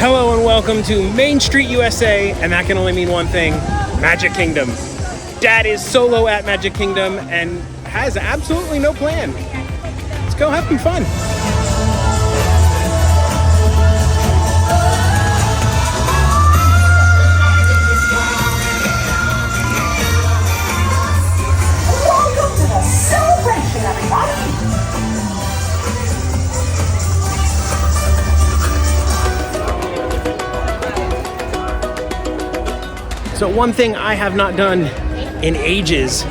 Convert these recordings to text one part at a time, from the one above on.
Hello and welcome to Main Street, USA, and that can only mean one thing, Magic Kingdom. Dad is solo at Magic Kingdom and has absolutely no plan. Let's go have some fun. Welcome to the celebration, everybody! So one thing I have not done in ages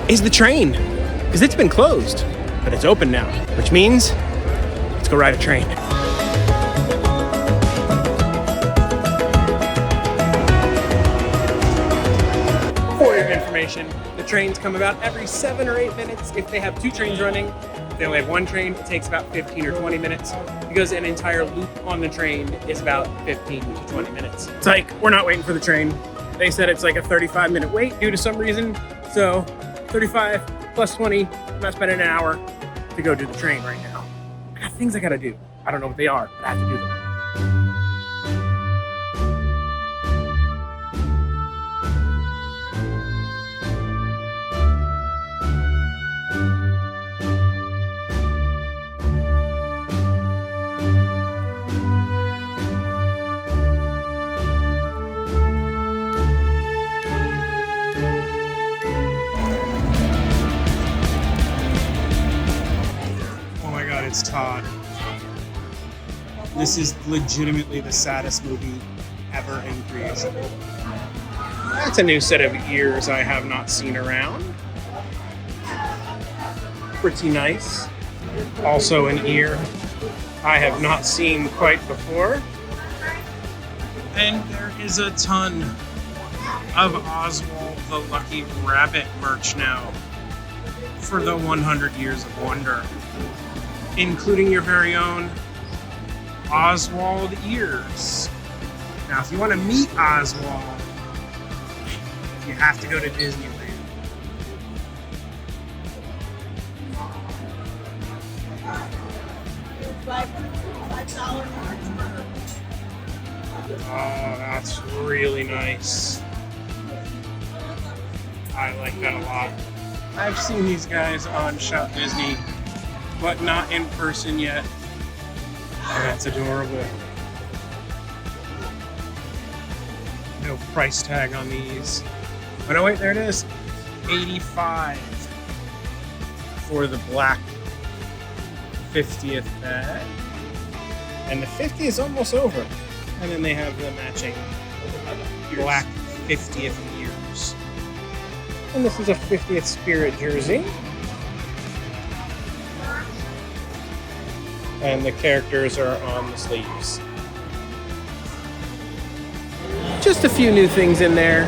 is the train, because it's been closed, but it's open now, which means let's go ride a train. For your information, the trains come about every 7 or 8 minutes if they have 2 trains running. If they only have 1 train, it takes about 15 or 20 minutes because an entire loop on the train is about 15 to 20 minutes. It's like, we're not waiting for the train. They said it's like a 35-minute wait due to some reason. So 35 plus 20, I'm not spending an hour to go do the train right now. I got things I gotta do. I don't know what they are, but I have to do them. It's Todd. This is legitimately the saddest movie ever in creation. That's a new set of ears I have not seen around. Pretty nice. Also an ear I have not seen quite before. And there is a ton of Oswald the Lucky Rabbit merch now for the 100 Years of Wonder, including your very own Oswald ears. Now, if you want to meet Oswald, you have to go to Disneyland. Oh, that's really nice. I like that a lot. I've seen these guys on Shop Disney, but not in person yet. That's adorable. No price tag on these. Oh no, wait, there it is. $85 for the black 50th bag. And the 50 is almost over. And then they have the matching black 50th ears. And this is a 50th Spirit jersey. And the characters are on the sleeves. Just a few new things in there.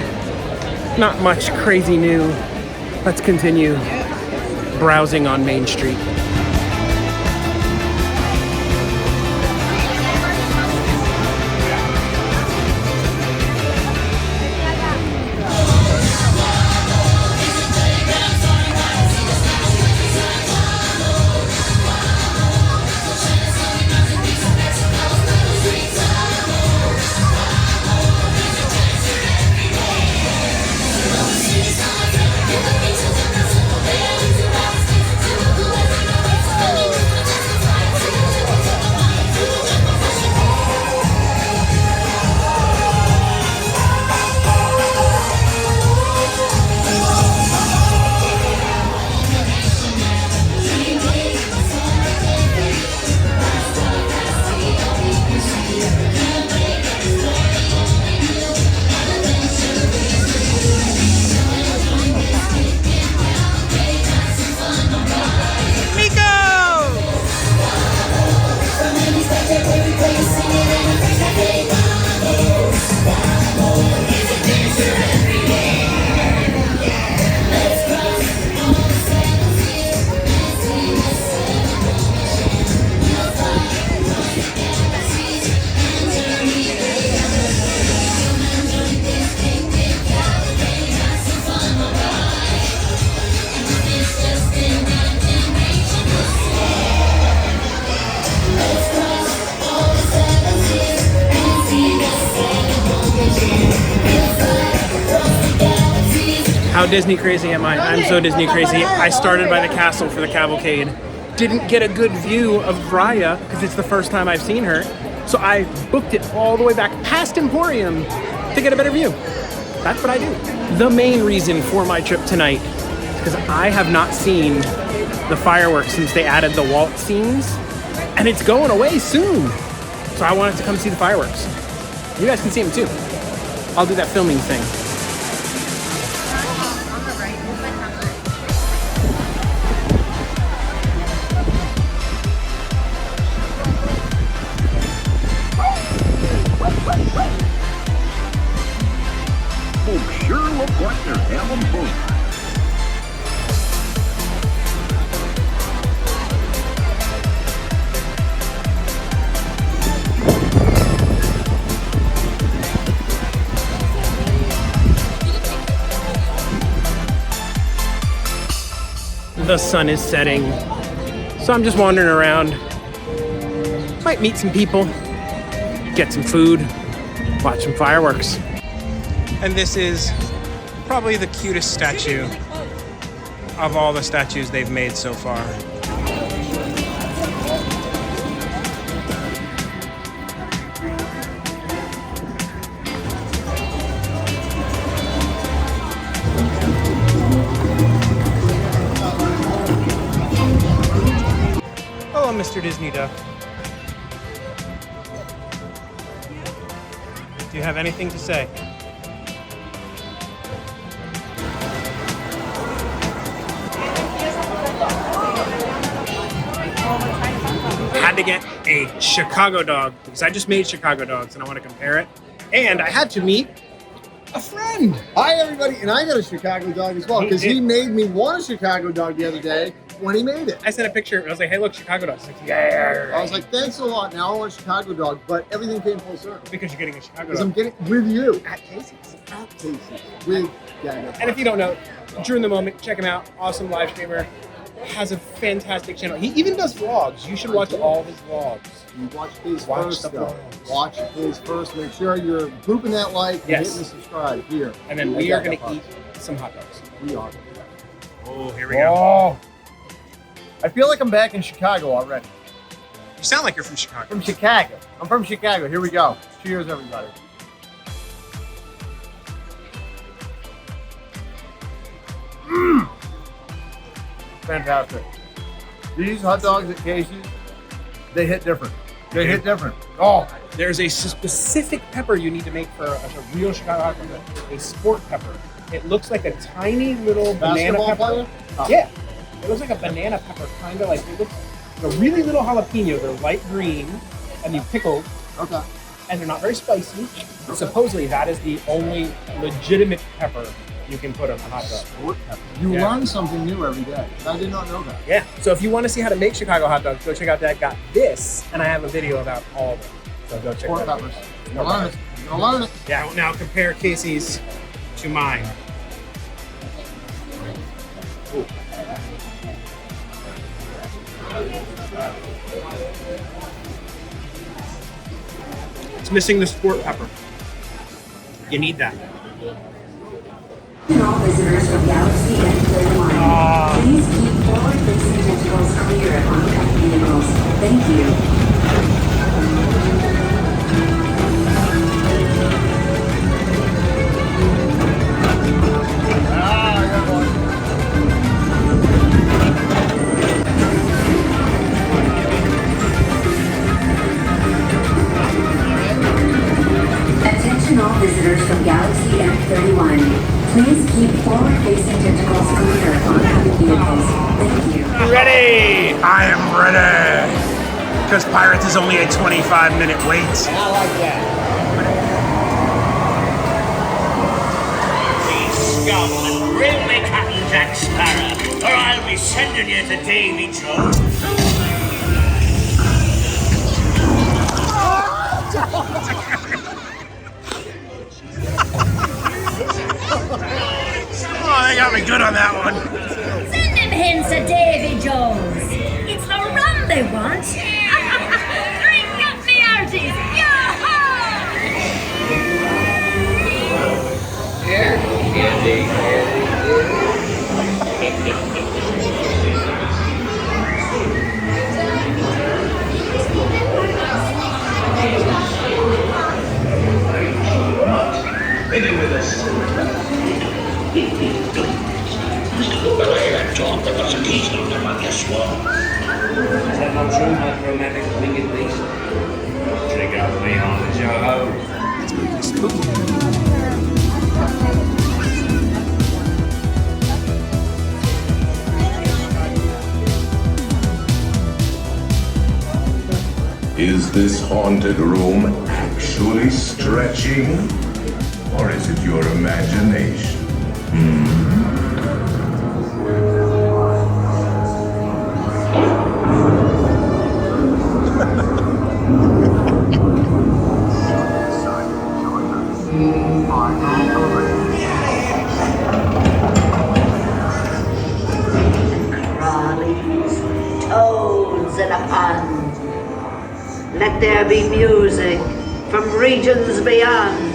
Not much crazy new. Let's continue browsing on Main Street. Disney crazy am I? I'm so Disney crazy. I started by the castle for the cavalcade. Didn't get a good view of Raya because it's the first time I've seen her. So I booked it all the way back past Emporium to get a better view. That's what I do. The main reason for my trip tonight is because I have not seen the fireworks since they added the waltz scenes, and it's going away soon. So I wanted to come see the fireworks. You guys can see them too. I'll do that filming thing. Folks sure look like they're having fun. The sun is setting, so I'm just wandering around. Might meet some people, get some food, watch some fireworks. And this is probably the cutest statue of all the statues they've made so far. Hello, Mr. Disney Duck. Do you have anything to say? Had to get a Chicago dog because I just made Chicago dogs and I want to compare it. And I had to meet a friend. Hi, everybody. And I got a Chicago dog as well because he made me want a Chicago dog the other day when he made it. I sent a picture. I was like, hey, look, Chicago dogs. He's like, yeah. I was like, thanks a lot. Now I want a Chicago dog, but everything came full circle. Because you're getting a Chicago Because dog. I'm getting with you. At Casey's. At Casey's. With DadGotParks. And if you don't know, during the moment, check him out. Awesome live streamer. Has a fantastic channel. He even does vlogs. You should watch all his vlogs. You watch his Watch first, the though. vlogs. Watch his first. Make sure you're pooping that like and Yes. hitting the subscribe here. And then at we are going to DadGotParks. eat some hot dogs. We are. Oh, here we go. Oh, I feel like I'm back in Chicago already. You sound like you're from Chicago. From Chicago. I'm from Chicago. Here we go. Cheers, everybody. Fantastic. These hot dogs at Casey's, they hit different. They hit different. Oh, There's a specific pepper you need to make for a real Chicago hot dog. A sport pepper. It looks like a tiny little banana Basketball pepper. player? Oh. Yeah. It looks like a banana pepper, kind of like it looks like a really little jalapeno. They're light green and you pickle, Okay. and they're not very spicy. Supposedly that is the only legitimate pepper you can put on a hot dog. Sport pepper. You Yeah. learn something new every day. I did not know that. Yeah. So if you want to see how to make Chicago hot dogs, go check out Dad Got This, and I have a video about all of them. So go check Sport that out. peppers. You're gonna learn it. You're gonna learn it. Yeah. Now compare Casey's to mine. Ooh. It's missing the sport pepper. You need that. All visitors from Galaxy and Clearline. Please keep forward-facing tentacles clear of oncoming vehicles. Thank you. Attention all visitors from Galaxy M31. Please keep forward-facing tentacles clear of oncoming vehicles. Thank you. Ready! I am ready! Because Pirates is only a 25-minute wait. I like that. Scum, bring me Captain Jack Sparrow, or I'll be sending you to Davy Jones. Oh, they got me good on that one. Send him hence to Davy Jones. It's the rum they want. Drink up me hearties. Yo-ho! Here, Candy. not true, monochromatic winged beast. Check out me on the show. Is this haunted room actually stretching? Or is it your imagination? Crawlies, toads in a pond. Let there be music from regions beyond.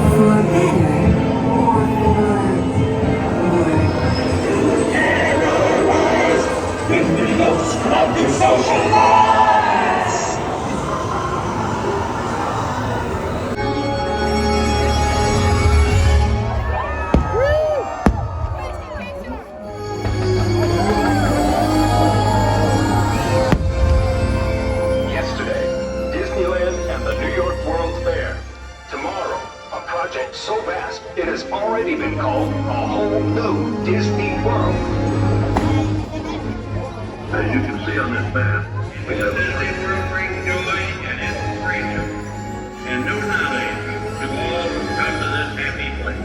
For better or Yesterday, Disneyland and the New York World's Fair. Tomorrow, a project so vast it has already been called a whole new Disney World. As you can see on this map, we have Disney World brings joy and inspiration and new knowledge to all who come to this happy place.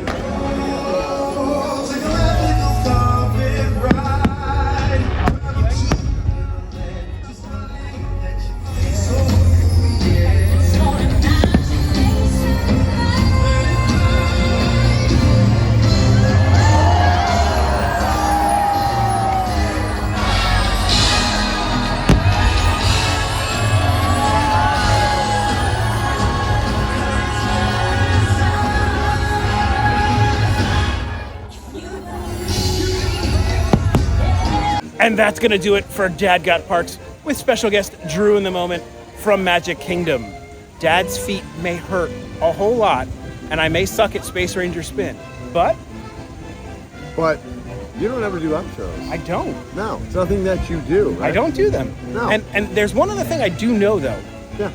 And that's going to do it for Dad Got Parks with special guest Drew in the Moment from Magic Kingdom. Dad's feet may hurt a whole lot, and I may suck at Space Ranger Spin, but you don't ever do outros. I don't. No, it's nothing that you do. Right? I don't do them. No. And there's one other thing I do know, though. Yeah.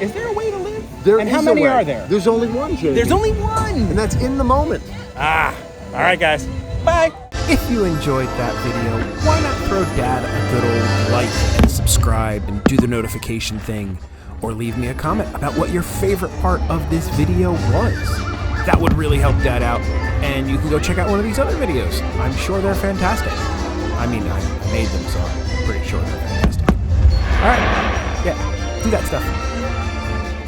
Is there a way to live? There and is how a many way. are there? There's only one, Jamie. There's only one. And that's in the moment. Ah, all right, guys. Bye. If you enjoyed that video, why not throw Dad a good old like and subscribe and do the notification thing, or leave me a comment about what your favorite part of this video was. That would really help Dad out, and you can go check out one of these other videos. I'm sure they're fantastic. I mean, I made them, so I'm pretty sure they're fantastic. Alright, yeah, do that stuff.